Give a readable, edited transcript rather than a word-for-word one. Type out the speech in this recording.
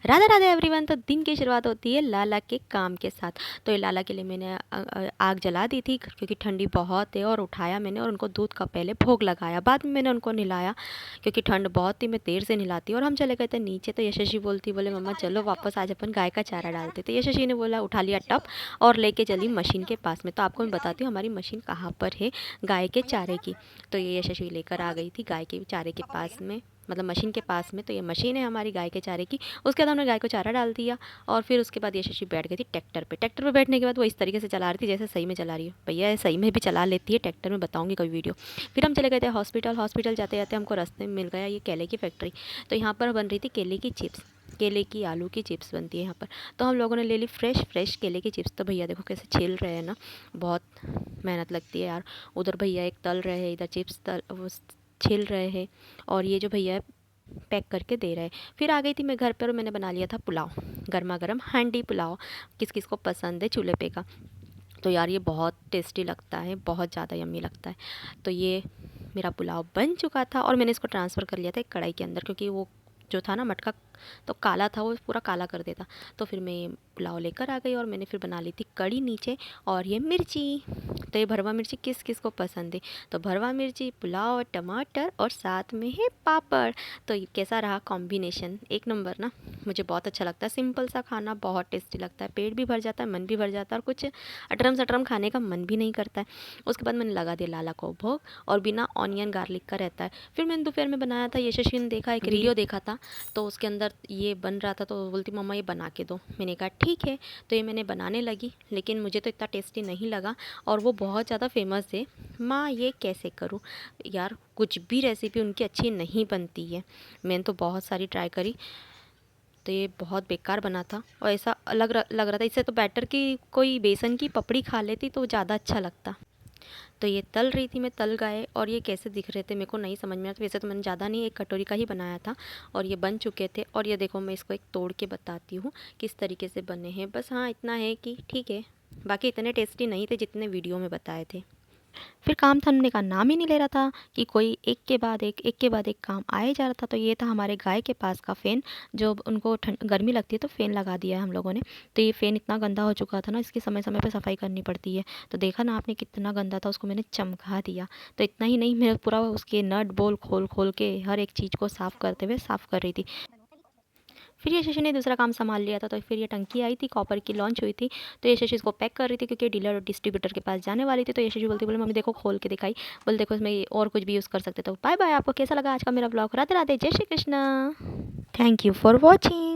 Radhe Radhe everyone. तो दिन की शुरुआत होती है लाला के काम के साथ। तो ये लाला के लिए मैंने आग जला दी थी क्योंकि ठंडी बहुत है, और उठाया मैंने और उनको दूध का पहले भोग लगाया। बाद में मैंने उनको नहलाया क्योंकि ठंड बहुत थी, मैं देर से नहलाती। और हम चले गए थे नीचे। तो यशस्वी बोले मम्मा चलो वापस आज अपन गाय का चारा डालते। तो यशस्वी ने बोला उठा लिया टब और लेके चली मशीन के पास में। तो आपको मैं बताती हूँ हमारी मशीन कहाँ पर है गाय के चारे की। तो ये यशस्वी लेकर आ गई थी गाय के चारे के पास में, मतलब मशीन के पास में। तो ये मशीन है हमारी गाय के चारे की। उसके बाद हमने गाय को चारा डाल दिया और फिर उसके बाद यशस्वी बैठ गई थी ट्रैक्टर पे। ट्रैक्टर पे बैठने के बाद वो इस तरीके से चला रही थी जैसे सही में चला रही हो। भैया सही में भी चला लेती है ट्रैक्टर में, बताऊंगी कोई वीडियो। फिर हम चले गए थे हॉस्पिटल। हॉस्पिटल जाते जाते हमको रास्ते में मिल गया ये केले की फैक्ट्री। तो यहाँ पर बन रही थी केले की चिप्स, केले की आलू की चिप्स बनती है यहाँ पर। तो हम लोगों ने ले ली फ्रेश फ्रेश केले की चिप्स। तो भैया देखो कैसे छिल रहे हैं ना, बहुत मेहनत लगती है यार। उधर भैया एक तल रहे हैं, इधर चिप्स तल वो छिल रहे हैं, और ये जो भैया पैक करके दे रहे हैं। फिर आ गई थी मैं घर पर और मैंने बना लिया था पुलाव, गर्मा गर्म हांडी पुलाव। किस किस को पसंद है चूल्हे पे का। तो यार ये बहुत टेस्टी लगता है, बहुत ज़्यादा यम्मी लगता है। तो ये मेरा पुलाव बन चुका था और मैंने इसको ट्रांसफ़र कर लिया था एक कढ़ाई के अंदर, क्योंकि वो जो था ना मटका तो काला था, वो पूरा काला कर देता। तो फिर मैं पुलाव लेकर आ गई और मैंने फिर बना ली थी कड़ी नीचे, और ये मिर्ची। तो ये भरवा मिर्ची किस किस को पसंद है। तो भरवा मिर्ची, पुलाव, टमाटर और साथ में है पापड़। तो ये कैसा रहा कॉम्बिनेशन, एक नंबर ना। मुझे बहुत अच्छा लगता है सिंपल सा खाना, बहुत टेस्टी लगता है, पेट भी भर जाता है, मन भी भर जाता है, और कुछ अटरम सटरम खाने का मन भी नहीं करता है। उसके बाद मैंने लगा दिया लाला को भोग, और बिना ऑनियन गार्लिक का रहता है। फिर मैंने दोपहर में बनाया था, यशस्वी ने देखा एक वीडियो देखा था तो उसके अंदर ये बन रहा था, तो बोलती मम्मा ये बना के दो। मैंने कहा ठीक है। तो ये मैंने बनाने लगी, लेकिन मुझे तो इतना टेस्टी नहीं लगा, और वो बहुत ज़्यादा फेमस है। माँ ये कैसे करूँ यार, कुछ भी रेसिपी उनकी अच्छी नहीं बनती है। मैंने तो बहुत सारी ट्राई करी, तो ये बहुत बेकार बना था, और ऐसा लग रहा था इससे तो बेटर कि कोई बेसन की पपड़ी खा लेती तो ज़्यादा अच्छा लगता। तो ये तल रही थी मैं, तल गए, और ये कैसे दिख रहे थे मेरे को नहीं समझ में आया। तो वैसे तो मैंने ज़्यादा नहीं, एक कटोरी का ही बनाया था, और ये बन चुके थे। और ये देखो मैं इसको एक तोड़ के बताती हूँ किस तरीके से बने हैं। बस हाँ इतना है कि ठीक है, बाकी इतने टेस्टी नहीं थे जितने वीडियो में बताए थे। फिर काम थमने का नाम ही नहीं ले रहा था कि कोई एक के बाद एक काम आए जा रहा था। तो ये था हमारे गाय के पास का फ़ैन, जो उनको ठंड गर्मी लगती है तो फ़ैन लगा दिया है हम लोगों ने। तो ये फ़ैन इतना गंदा हो चुका था ना, इसकी समय समय पे सफाई करनी पड़ती है। तो देखा ना आपने कितना गंदा था, उसको मैंने चमका दिया। तो इतना ही नहीं, मैं पूरा उसके नट बोल खोल खोल के हर एक चीज़ को साफ़ करते हुए साफ़ कर रही थी। फिर ये शशि ने दूसरा काम संभाल लिया था। तो फिर ये टंकी आई थी, कॉपर की लॉन्च हुई थी। तो ये शशि इसको पैक कर रही थी क्योंकि डीलर और डिस्ट्रीब्यूटर के पास जाने वाली थी। तो ये शशि बोले मम्मी देखो खोल के दिखाई, बोले देखो इसमें और कुछ भी यूज़ कर सकते। तो बाय बाय। आपको कैसा लगा आज का मेरा ब्लॉग। राधे राधे, जय Shri Krishna. Thank you for watching.